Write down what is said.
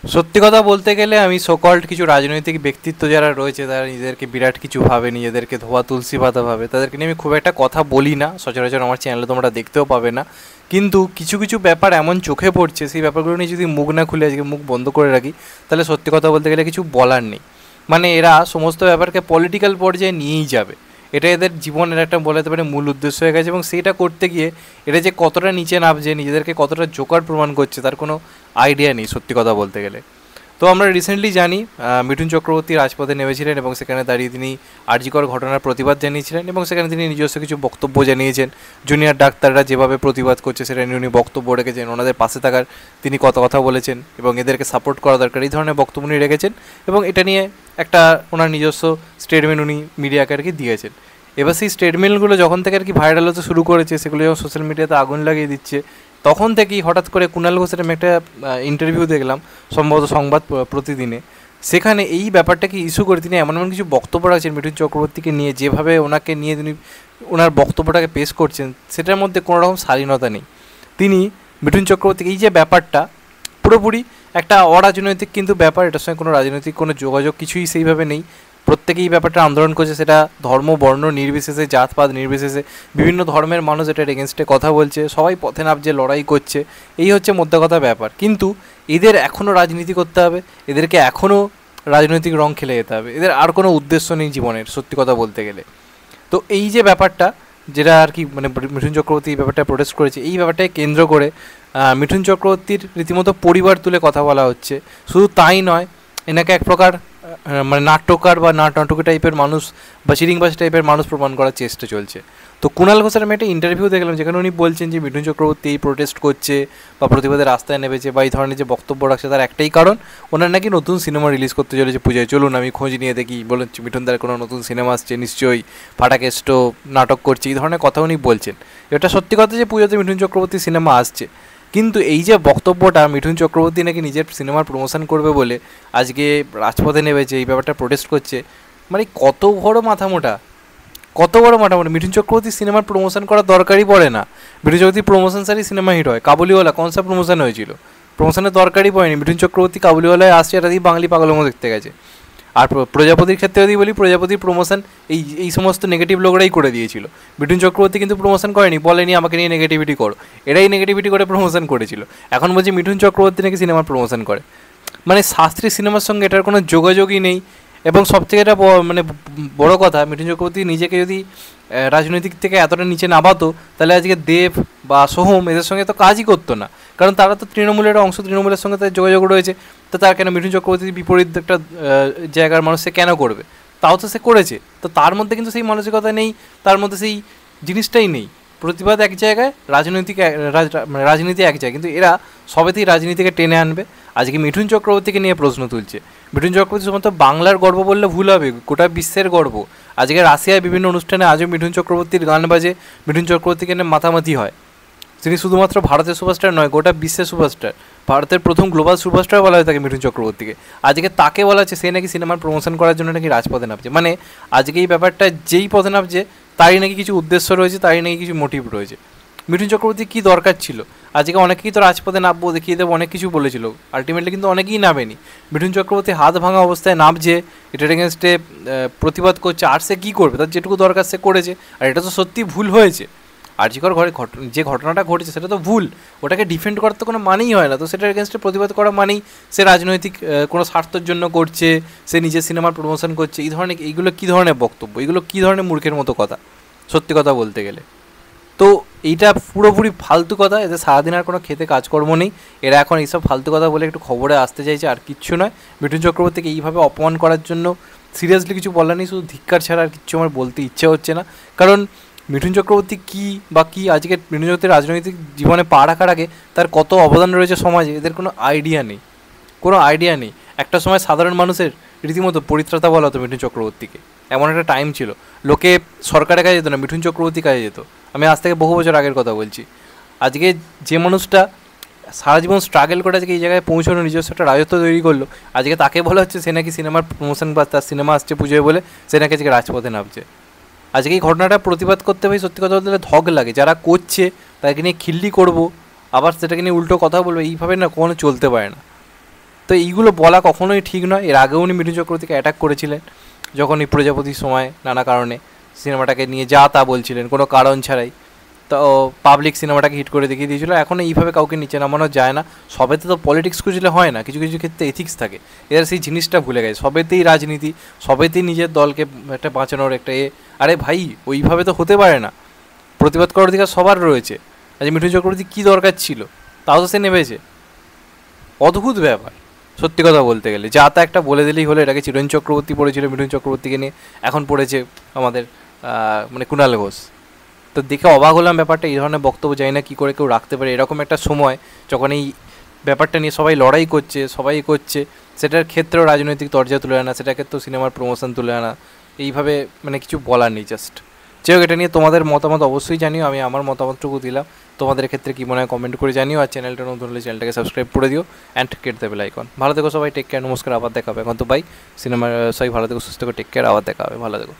সত্যি কথা বলতে গেলে আমি সোকল্ড কিছু রাজনৈতিক ব্যক্তিত্ব যারা রয়েছে তারা নিজেদেরকে বিরাট কিছু ভাবে, নিজেদেরকে ধোয়া তুলসী পাতা ভাবে, তাদেরকে নিয়ে আমি খুব একটা কথা বলি না, সচরাচর আমার চ্যানেলে তোমরা দেখতেও পাবে না। কিন্তু কিছু কিছু ব্যাপার এমন চোখে পড়ছে, সেই ব্যাপারগুলো নিয়ে যদি মুখ না খুলে আজকে মুখ বন্ধ করে রাখি তাহলে সত্যি কথা বলতে গেলে কিছু বলার নেই। মানে এরা সমস্ত ব্যাপারকে পলিটিক্যাল পর্যায়ে নিয়েই যাবে, এটা এদের জীবনের একটা বলতে পারে মূল উদ্দেশ্য হয়ে গেছে। এবং সেটা করতে গিয়ে এটা যে কতটা নিচে নামছে, নিজেদেরকে কতটা জোকার প্রমাণ করছে তার কোনো আইডিয়া নেই সত্যি কথা বলতে গেলে। তো আমরা রিসেন্টলি জানি মিঠুন চক্রবর্তী রাজপথে নেমেছিলেন এবং সেখানে দাঁড়িয়ে তিনি আরজিকর ঘটনার প্রতিবাদ জানিয়েছিলেন এবং সেখানে তিনি নিজস্ব কিছু বক্তব্য জানিয়েছেন। জুনিয়র ডাক্তাররা যেভাবে প্রতিবাদ করছে সেটা নিয়ে উনি বক্তব্য রেখেছেন, ওনাদের পাশে থাকার তিনি কথা বলেছেন এবং এদেরকে সাপোর্ট করা দরকার এই ধরনের বক্তব্য উনি রেখেছেন। এবং এটা নিয়ে একটা ওনার নিজস্ব স্টেটমেন্ট উনি মিডিয়াকে আর কি দিয়েছেন। এবার সেই স্টেটমেন্টগুলো যখন থেকে আর কি ভাইরাল হতে শুরু করেছে, সেগুলো যখন সোশ্যাল মিডিয়াতে আগুন লাগিয়ে দিচ্ছে, তখন থেকেই হঠাৎ করে কুণাল ঘোষের আমি একটা ইন্টারভিউ দেখলাম সম্ভবত সংবাদ প্রতিদিনে, সেখানে এই ব্যাপারটাকে ইস্যু করে তিনি এমন এমন কিছু বক্তব্য রাখছেন মিঠুন চক্রবর্তীকে নিয়ে, যেভাবে ওনাকে নিয়ে তিনি ওনার বক্তব্যটাকে পেশ করছেন সেটার মধ্যে কোনো রকম শালীনতা নেই। তিনি মিঠুন চক্রবর্তীকে এই যে ব্যাপারটা পুরোপুরি একটা অরাজনৈতিক কিন্তু ব্যাপার, এটার সঙ্গে কোনো রাজনৈতিক কোনো যোগাযোগ কিছুই সেইভাবে নেই। প্রত্যেকেই ব্যাপারটা আন্দোলন করছে, সেটা ধর্ম বর্ণ নির্বিশেষে, জাতপাত নির্বিশেষে বিভিন্ন ধর্মের মানুষ এটার এগেনস্টে কথা বলছে, সবাই পথে নামছে, লড়াই করছে, এই হচ্ছে মোদ্দা কথা ব্যাপার। কিন্তু এদের এখনও রাজনীতি করতে হবে, এদেরকে এখনও রাজনৈতিক রং খেলে যেতে হবে, এদের আর কোনো উদ্দেশ্য নেই জীবনের সত্যি কথা বলতে গেলে। তো এই যে ব্যাপারটা যেটা আর কি মানে মিঠুন চক্রবর্তী এই ব্যাপারটা প্রোটেস্ট করেছে, এই ব্যাপারটাকে কেন্দ্র করে মিঠুন চক্রবর্তীর রীতিমতো পরিবার তুলে কথা বলা হচ্ছে। শুধু তাই নয়, এনাকে এক প্রকার মানে নাট্যকার বা নাটকি টাইপের মানুষ বা চিরিংবাজ টাইপের মানুষ প্রমাণ করার চেষ্টা চলছে। তো কুণাল ঘোষের আমি একটা ইন্টারভিউ দেখলাম যেখানে উনি বলছেন যে মিঠুন চক্রবর্তী এই প্রোটেস্ট করছে বা প্রতিবাদের রাস্তায় নেমেছে বা এই ধরনের যে বক্তব্য রাখছে তার একটাই কারণ, ওনার নাকি নতুন সিনেমা রিলিজ করতে চলেছে পুজোয়, চলুন আমি খোঁজ নিয়ে দেখি, বলেন মিঠুনদার কোনো নতুন সিনেমা আসছে নিশ্চয়ই, ফাটাকেস্টো নাটক করছে, এই ধরনের কথা উনি বলছেন। এটা সত্যি কথা যে পুজোতে মিঠুন চক্রবর্তীর সিনেমা আসছে, কিন্তু এই যে বক্তব্যটা মিঠুন চক্রবর্তী নাকি নিজের সিনেমার প্রমোশন করবে বলে আজকে রাজপথে নেমেছে, এই ব্যাপারটা প্রোটেস্ট করছে, মানে কত বড় মাথা মোটা, কত বড় মাথা মোটা। মিঠুন চক্রবর্তী সিনেমার প্রমোশন করার দরকারই পড়ে না, মিঠুন চক্রবর্তী প্রমোশন সারি সিনেমা হিট হয়। কাবুলিওয়ালা কোন সা প্রমোশন হয়েছিল, প্রমোশনের দরকারই পড়েনি, মিঠুন চক্রবর্তী কাবুলিওয়ালায় আসছে, এটা দিয়ে বাঙালি পাগলমো দেখতে গেছে। আর প্রজাপতির ক্ষেত্রে যদি বলি, প্রজাপতির প্রমোশন এই সমস্ত নেগেটিভ লোকরাই করে দিয়েছিল, মিঠুন চক্রবর্তী কিন্তু প্রমোশন করেনি, বলেনি আমাকে নিয়ে নেগেটিভিটি করো, এরাই নেগেটিভিটি করে প্রমোশন করেছিল। এখন বলছি মিঠুন চক্রবর্তী নাকি সিনেমার প্রমোশন করে, মানে শাস্ত্রী সিনেমার সঙ্গে এটার কোনো যোগাযোগই নেই। এবং সবথেকে এটা মানে বড় কথা, মিঠুন চক্রবর্তী নিজেকে যদি রাজনৈতিক থেকে এতটা নিচে নামাতো তাহলে আজকে দেব বা সোহম এদের সঙ্গে তো কাজই করতো না, কারণ তারা তো তৃণমূলের অংশ, তৃণমূলের সঙ্গে তাদের যোগাযোগ রয়েছে। তো তার কেন মিঠুন চক্রবর্তীর বিপরীত একটা জায়গার মানুষ সে কেন করবে, তাও তো সে করেছে। তো তার মধ্যে কিন্তু সেই মানসিকতা নেই, তার মধ্যে সেই জিনিসটাই নেই। প্রতিবাদ এক জায়গায়, রাজনীতি এক জায়গায়, কিন্তু এরা সবেতেই রাজনীতিকে টেনে আনবে। আজকে মিঠুন চক্রবর্তীকে নিয়ে প্রশ্ন তুলছে, মিঠুন চক্রবর্তী শুধুমাত্র বাংলার গর্ব বললে ভুল হবে, গোটা বিশ্বের গর্ব। আজকে রাশিয়ায় বিভিন্ন অনুষ্ঠানে আজও মিঠুন চক্রবর্তীর গান বাজে, মিঠুন চক্রবর্তীকে নিয়ে মাতামাতি হয়। তিনি শুধুমাত্র ভারতের সুপারস্টার নয়, গোটা বিশ্বের সুপারস্টার, ভারতের প্রথম গ্লোবাল সুপারস্টার বলা হয় তাকে মিঠুন চক্রবর্তীকে। আজকে তাকে বলা হচ্ছে সে নাকি সিনেমার প্রমোশন করার জন্য নাকি রাজপথে নামছে, মানে আজকে এই ব্যাপারটা যেই পথে নামছে তারই নাকি কিছু উদ্দেশ্য রয়েছে, তারই নাকি কিছু মোটিভ রয়েছে। মিঠুন চক্রবর্তী কী দরকার ছিল, আজকে অনেকেই তো রাজপথে নামবো দেখিয়ে দেবো অনেক কিছু বলেছিল, আলটিমেটলি কিন্তু অনেকেই নামেনি। মিঠুন চক্রবর্তী হাত ভাঙা অবস্থায় নামছে, এটার এগেনস্টে প্রতিবাদ করছে, আর সে কী করবে, তার যেটুকু দরকার সে করেছে। আর এটা তো সত্যি ভুল হয়েছে, আরজিকর ঘরে যে ঘটনাটা ঘটেছে সেটা তো ভুল, ওটাকে ডিফেন্ড করার তো কোনো মানেই হয় না। তো সেটার এগেনস্টে প্রতিবাদ করা মানেই সে রাজনৈতিক কোনো স্বার্থের জন্য করছে, সে নিজের সিনেমার প্রমোশন করছে, এই ধরনের এইগুলো কী ধরনের বক্তব্য, এগুলো কী ধরনের মূর্খের মতো কথা সত্যি কথা বলতে গেলে। তো এইটা পুরোপুরি ফালতু কথা, এদের সারাদিন আর কোনো খেতে কাজকর্ম নেই, এরা এখন এইসব ফালতু কথা বলে একটু খবরে আসতে চাইছে, আর কিচ্ছু নয়। মিঠুন চক্রবর্তীকে এইভাবে অপমান করার জন্য সিরিয়াসলি কিছু বলার নেই, শুধু ধিক্কার ছাড়া আর কিচ্ছু আমার বলতে ইচ্ছে হচ্ছে না। কারণ মিঠুন চক্রবর্তী কী বা কী আজকে মিঠুন চক্রবর্তীর রাজনৈতিক জীবনে পা রাখার আগে তার কত অবদান রয়েছে সমাজে, এদের কোনো আইডিয়া নেই, কোনো আইডিয়া নেই। একটা সময় সাধারণ মানুষের রীতিমতো পরিত্রাতা বলা হতো মিঠুন চক্রবর্তীকে, এমন একটা টাইম ছিল, লোকে সরকারের কাছে যেত না, মিঠুন চক্রবর্তী কাজে যেত। আমি আজ থেকে বহু বছর আগের কথা বলছি। আজকে যে মানুষটা সারা জীবন স্ট্রাগল করে আজকে এই জায়গায় পৌঁছানো, নিজস্ব একটা রাজত্ব তৈরি করলো, আজকে তাকে বলা হচ্ছে সে নাকি সিনেমার প্রমোশন বা তার সিনেমা আসছে পুজোয় বলে সে নাকি আজকে রাজপথে নামছে। আজকে এই ঘটনাটা প্রতিবাদ করতে ভাই সত্যি কথা বলতে ধক লাগে, যারা করছে তাকে নিয়ে খিল্লি করবো, আবার সেটাকে নিয়ে উল্টো কথা বলবো, এইভাবে না কখনো চলতে পারে না। তো তো এইগুলো বলা কখনোই ঠিক নয়। এর আগেও উনি মিঠুন চক্রবর্তীকে অ্যাটাক করেছিলেন যখন এই প্রজাপতির সময় নানা কারণে সিনেমাটাকে নিয়ে যা তা বলছিলেন কোনো কারণ ছাড়াই। তো পাবলিক সিনেমাটাকে হিট করে দেখিয়ে দিয়েছিল। এখন এইভাবে কাউকে নিচে নামানো যায় না। সবেতে তো পলিটিক্স খুঁজলে হয় না, কিছু কিছু ক্ষেত্রে এথিক্স থাকে। এরা সেই জিনিসটা ভুলে গেছে, সবেতেই রাজনীতি, সবেতেই নিজের দলকে একটা বাঁচানোর একটা আরে ভাই ওইভাবে তো হতে পারে না। প্রতিবাদ করার অধিকার সবার রয়েছে। আজ মিঠুন চক্রবর্তী কী দরকার ছিল, তাও তো সে নেমেছে। অদ্ভুত ব্যাপার সত্যি কথা বলতে গেলে। যা তা একটা বলে দিলেই হলো। এটাকে চিরঞ্জন চক্রবর্তী পড়েছিল মিঠুন চক্রবর্তীকে নিয়ে, এখন পড়েছে আমাদের মানে কুণাল ঘোষ। তো দেখে অবাক হলাম ব্যাপারটা। এই ধরনের বক্তব্য জানি না কী করে কেউ রাখতে পারে এরকম একটা সময়, যখন এই ব্যাপারটা নিয়ে সবাই লড়াই করছে, সবাই করছে, সেটার ক্ষেত্রেও রাজনৈতিক দরজা তুলে আনা, সেটার ক্ষেত্রেও সিনেমার প্রমোশন তুলে আনা, এইভাবে মানে কিছু বলার নেই। জাস্ট যাই হোক, এটা নিয়ে তোমাদের মতামত অবশ্যই জানিও। আমি আমার মতামতটুকু দিলাম, তোমাদের ক্ষেত্রে কী মনে হয় কমেন্ট করে জানিও। আর চ্যানেলটা নতুন হলে চ্যানেলটাকে সাবস্ক্রাইব করে দিও অ্যান্ড কেট দেবে আইকন। ভালো থেকো সবাই, টেক কেয়ার, নমস্কার, আবার দেখা হবে। এখন তো বাই সিনেমা, সবাই ভালো থেকো, সুস্থ থেকো, টেক কেয়ার, আবার দেখা হবে, ভালো থেকো।